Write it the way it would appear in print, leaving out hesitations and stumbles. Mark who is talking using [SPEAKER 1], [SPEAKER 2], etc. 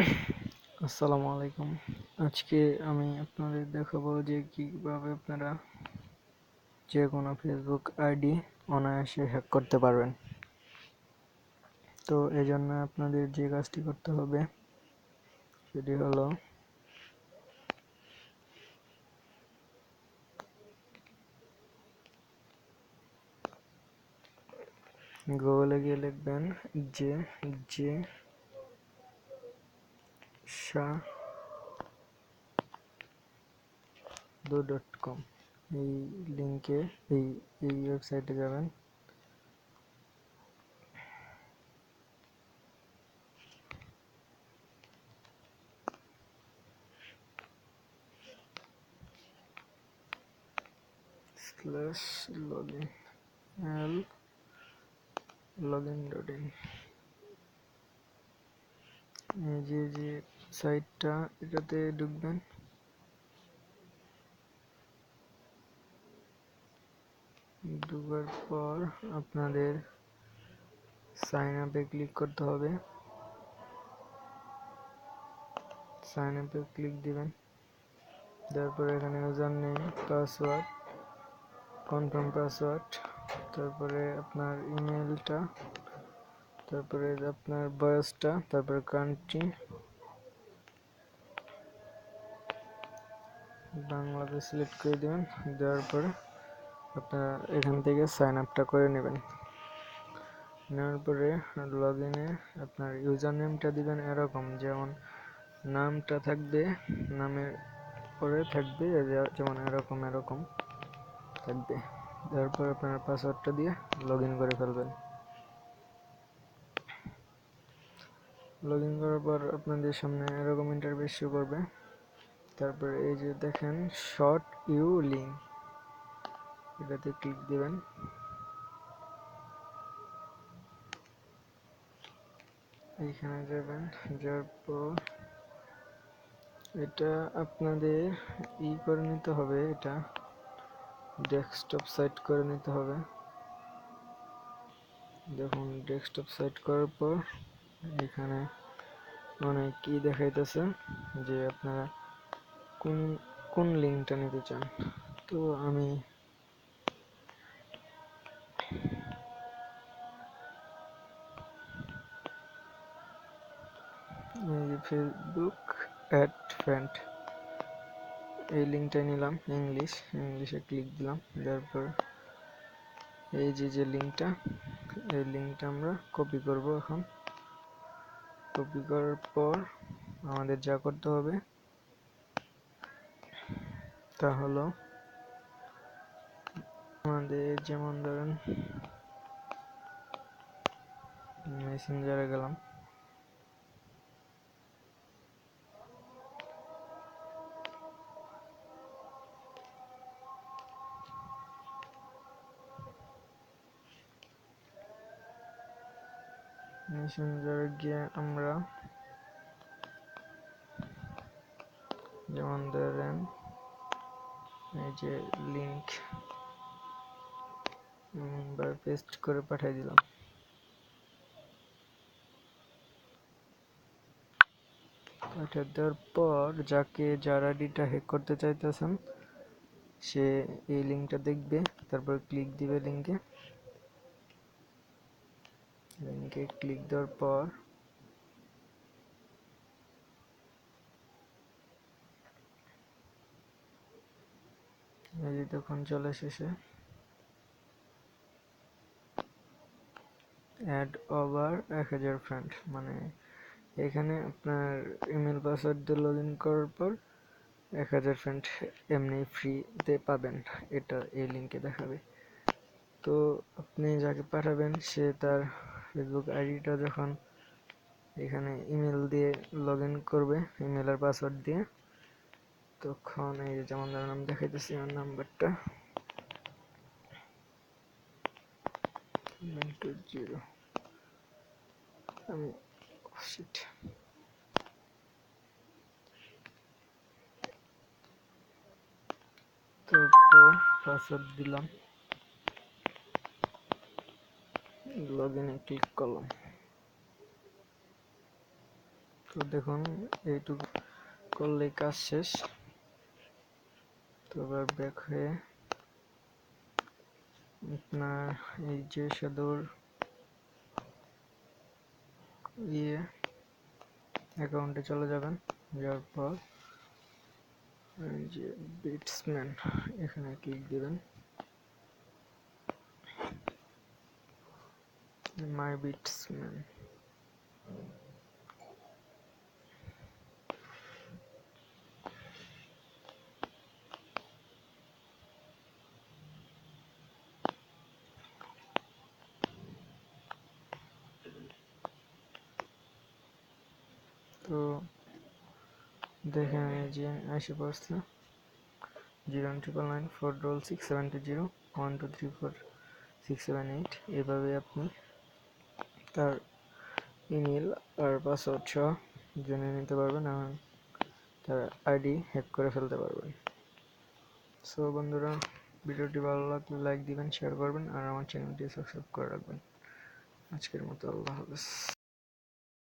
[SPEAKER 1] আসসালামু আলাইকুম। আজকে আমি আপনাদের দেখাবো যে কিভাবে আপনারা যে কোনো ফেসবুক আইডি অনায়াসে হ্যাক করতে পারবেন। তো এজন্য আপনাদের যে কাজটি করতে হবে সেটি হলো গুগলে গিয়ে লিখবেন যে যে shadu.com এই লিংকে এই ওয়েবসাইটে যাবেন। /login login.in এই যে সাইটটা এটাতে ঢুকবেন। ঢোকার পর আপনাদের সাইন আপে ক্লিক করতে হবে। সাইন আপে ক্লিক দিবেন, তারপরে এখানে user name, password, confirm password, তারপরে আপনার ইমেলটা, তারপরে আপনার বয়সটা, তারপরে কান্ট্রি বাংলাদেশ সিলেক্ট করে দেবেন। দেওয়ার পরে আপনারা এখান থেকে সাইন আপটা করে নেবেন। নেওয়ার পরে লগ ইনে আপনার ইউজার নেমটা দিবেন এরকম, যেমন নামটা থাকবে, নামের পরে থাকবে যেমন এরকম থাকবে। তারপর আপনার পাসওয়ার্ডটা দিয়ে লগ ইন করে ফেলবেন। লগ ইন করার পর আপনাদের সামনে এরকম ইন্টারফেস শো করবে। তারপরে এই যে দেখেন শর্ট ইউ লিঙ্ক, এটাতে ক্লিক দিবেন। এইখানে যাবেন, যাওয়ার পর এটা আপনাদের করে নিতে হবে, এটা ডেস্কটপ সাইট করে নিতে হবে। দেখুন ডেস্কটপ সাইট করার পর এখানে অনেক কি দেখাইতেছে যে আপনারা কোন কোন লিঙ্কটা নিতে চান। তো আমি এই যে ফেসবুক অ্যাড ফ্রেন্ড এই লিঙ্কটা নিলাম, ইংলিশে ক্লিক দিলাম। তারপর এই যে লিঙ্কটা, এই লিঙ্কটা আমরা কপি করব। এখন কপি করার পর আমাদের যা করতে হবে তা হলো আমাদের, যেমন ধরেন মেসেঞ্জারে গেলাম, মেসেঞ্জারে গিয়ে আমরা যেমন ধরেন এই যে লিঙ্ক পেস্ট করে পাঠিয়ে দিলাম। পাঠিয়ে দেওয়ার পর যারা আইডিটা হ্যাক করতে চাইতেছেন সে এই লিঙ্কটা দেখবে, তারপর ক্লিক দিবে। লিঙ্কে ক্লিক দেওয়ার পর এই যে তখন চলে এসেছে অ্যাড ওভার 1000 ফ্রেন্ড, মানে এখানে আপনার ইমেল পাসওয়ার্ড দিয়ে লগ ইন করার পর 1000 ফ্রেন্ড এমনি ফ্রিতে পাবেন, এটা এই লিঙ্কে দেখাবে। তো আপনি যাকে পাঠাবেন সে তার ফেসবুক আইডিটা যখন এখানে ইমেল দিয়ে লগ ইন করবে, ইমেলের পাসওয়ার্ড দিয়ে, তখন এই যে যেমন ধরেন আমি দেখাইতেছি আমার নাম্বারটা 920, আমি তারপর পাসওয়ার্ড দিলাম, লগ ইনে ক্লিক করলাম। তো দেখুন এইটুকু করলেই কাজ শেষ। তো এবার ব্যাক হয়ে আপনার এই যে শ্যাডোর অ্যাকাউন্টে চলে যাবেন, যাওয়ার পর এই যে বিটসম্যান এখানে ক্লিক দিবেন, মাই বিটসম্যান। তো দেখেন এই যে আসে পড়ছে 099946670123467 এভাবে আপনি তার ইমেল আর পাসওয়ার্ড সহ জেনে নিতে পারবেন এবং তার আইডি হ্যাক করে ফেলতে পারবেন। সো বন্ধুরা, ভিডিওটি ভালো লাগলে লাইক দিবেন, শেয়ার করবেন আর আমার চ্যানেলটি সাবস্ক্রাইব করে রাখবেন। আজকের মতো আল্লাহ হাফেজ।